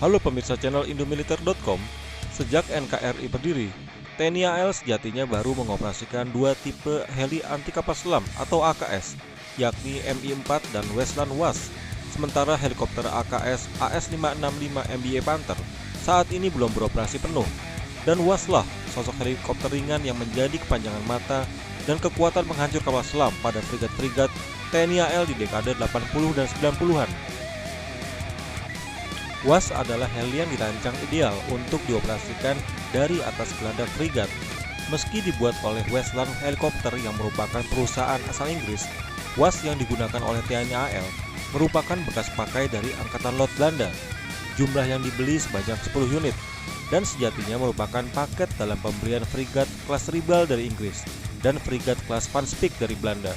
Halo pemirsa channel Indomiliter.com. Sejak NKRI berdiri, TNI AL sejatinya baru mengoperasikan dua tipe heli anti kapal selam atau AKS, yakni Mi-4 dan Westland WAS. Sementara helikopter AKS AS565 MBA Panther saat ini belum beroperasi penuh. Dan WAS lah sosok helikopter ringan yang menjadi kepanjangan mata dan kekuatan penghancur kapal selam pada frigat-frigat TNI AL di dekade 80 dan 90-an. WAS adalah heli yang dirancang ideal untuk dioperasikan dari atas geladak frigat. Meski dibuat oleh Westland Helicopter yang merupakan perusahaan asal Inggris, WAS yang digunakan oleh TNI AL merupakan bekas pakai dari Angkatan Laut Belanda. Jumlah yang dibeli sebanyak 10 unit dan sejatinya merupakan paket dalam pembelian frigat kelas Ribal dari Inggris dan frigat kelas Van Speyk dari Belanda.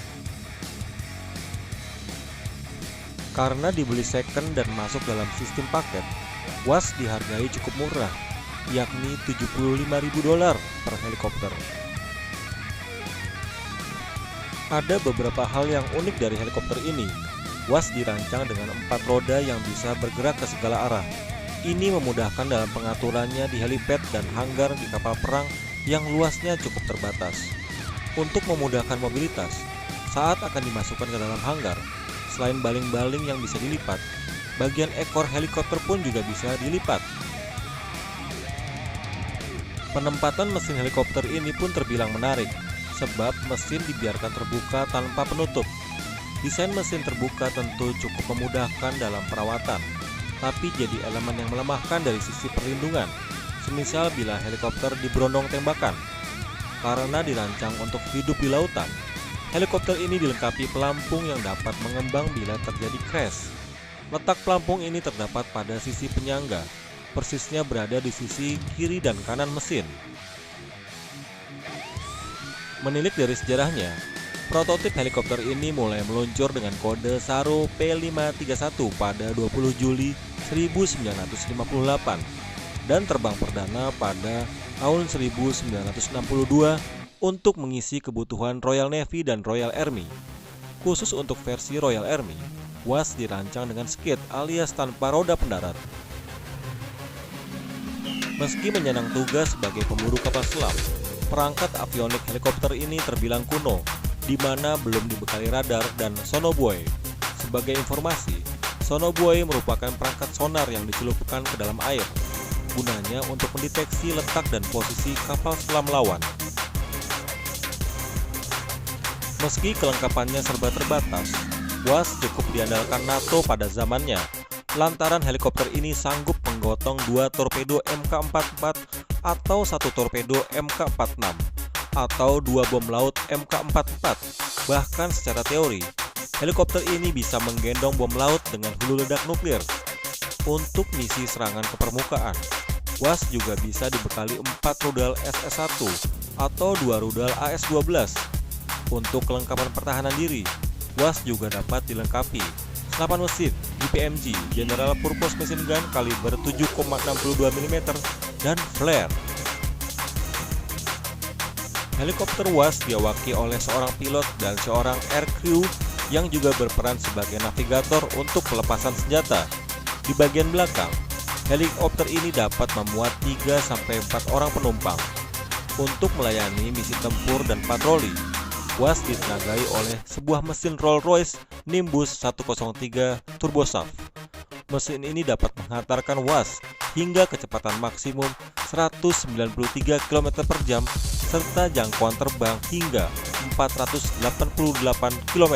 Karena dibeli second dan masuk dalam sistem paket, WAS dihargai cukup murah, yakni $75.000 per helikopter. Ada beberapa hal yang unik dari helikopter ini. WAS dirancang dengan 4 roda yang bisa bergerak ke segala arah. Ini memudahkan dalam pengaturannya di helipad dan hanggar di kapal perang yang luasnya cukup terbatas. Untuk memudahkan mobilitas, saat akan dimasukkan ke dalam hanggar, selain baling-baling yang bisa dilipat, bagian ekor helikopter pun juga bisa dilipat. Penempatan mesin helikopter ini pun terbilang menarik, sebab mesin dibiarkan terbuka tanpa penutup. Desain mesin terbuka tentu cukup memudahkan dalam perawatan, tapi jadi elemen yang melemahkan dari sisi perlindungan, semisal bila helikopter diberondong tembakan. Karena dirancang untuk hidup di lautan, helikopter ini dilengkapi pelampung yang dapat mengembang bila terjadi crash. Letak pelampung ini terdapat pada sisi penyangga, persisnya berada di sisi kiri dan kanan mesin. Menilik dari sejarahnya, prototip helikopter ini mulai meluncur dengan kode SARO P531 pada 20 Juli 1958 dan terbang perdana pada tahun 1962 untuk mengisi kebutuhan Royal Navy dan Royal Army. Khusus untuk versi Royal Army, WAS dirancang dengan skid alias tanpa roda pendarat. Meski menyandang tugas sebagai pemburu kapal selam, perangkat avionik helikopter ini terbilang kuno, di mana belum dibekali radar dan sonobuoy. Sebagai informasi, sonobuoy merupakan perangkat sonar yang dicelupkan ke dalam air, gunanya untuk mendeteksi letak dan posisi kapal selam lawan. Meski kelengkapannya serba terbatas, WAS cukup diandalkan NATO pada zamannya, lantaran helikopter ini sanggup menggotong 2 torpedo Mk-44 atau 1 torpedo Mk-46 atau 2 bom laut Mk-44. Bahkan secara teori, helikopter ini bisa menggendong bom laut dengan hulu ledak nuklir. Untuk misi serangan ke permukaan, WAS juga bisa dibekali 4 rudal SS-1 atau 2 rudal AS-12. Untuk kelengkapan pertahanan diri, WAS juga dapat dilengkapi senapan mesin GPMG General Purpose Machine Gun kaliber 7,62 mm dan flare. Helikopter WAS diawaki oleh seorang pilot dan seorang aircrew yang juga berperan sebagai navigator untuk pelepasan senjata. Di bagian belakang, helikopter ini dapat memuat 3-4 orang penumpang. Untuk melayani misi tempur dan patroli, WAS ditenagai oleh sebuah mesin Rolls-Royce Nimbus 103 Turbosaft. Mesin ini dapat menghantarkan WAS hingga kecepatan maksimum 193 km per jam serta jangkauan terbang hingga 488 km.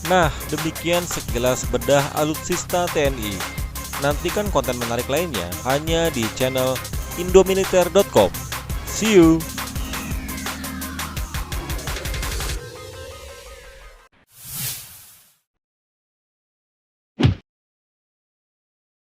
Nah, demikian sekilas bedah alutsista TNI. Nantikan konten menarik lainnya hanya di channel Indomiliter.com. See you!